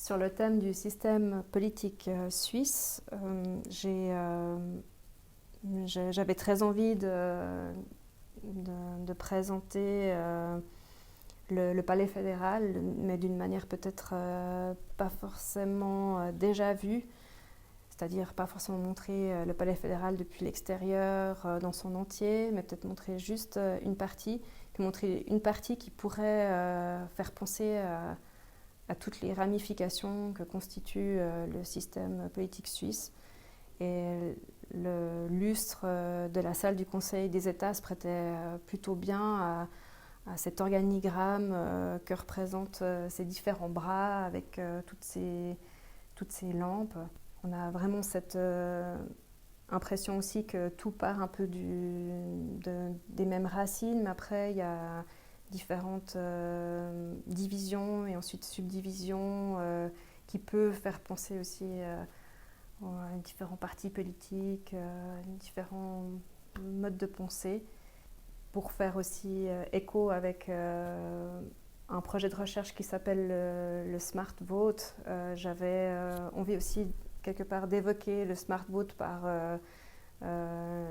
Sur le thème du système politique suisse, j'avais très envie de présenter le Palais fédéral, mais d'une manière peut-être pas forcément déjà vue, c'est-à-dire pas forcément montrer le Palais fédéral depuis l'extérieur dans son entier, mais peut-être montrer juste une partie, puis montrer une partie qui pourrait faire penser à toutes les ramifications que constitue le système politique suisse. Et le lustre de la salle du Conseil des États se prêtait plutôt bien à cet organigramme que représentent ces différents bras avec toutes ces lampes. On a vraiment cette impression aussi que tout part un peu des mêmes racines, mais après il y a différentes divisions et ensuite subdivisions qui peuvent faire penser aussi à différents partis politiques, différents modes de pensée, pour faire aussi écho avec un projet de recherche qui s'appelle le Smart Vote. J'avais envie aussi quelque part d'évoquer le Smart Vote par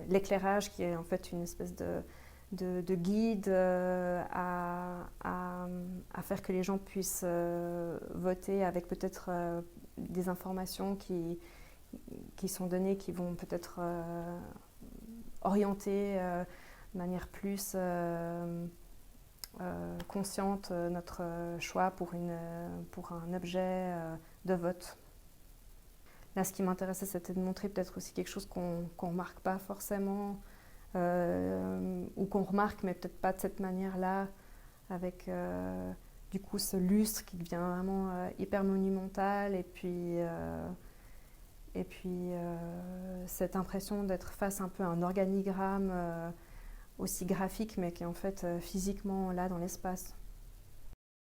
l'éclairage, qui est en fait une espèce de guide à faire que les gens puissent voter avec peut-être des informations qui sont données, qui vont peut-être orienter de manière plus consciente notre choix pour un objet de vote. Là, ce qui m'intéressait, c'était de montrer peut-être aussi quelque chose qu'on ne remarque pas forcément, ou qu'on remarque, mais peut-être pas de cette manière-là, avec du coup ce lustre qui devient vraiment hyper monumental, et puis cette impression d'être face un peu à un organigramme aussi graphique, mais qui est en fait physiquement là dans l'espace.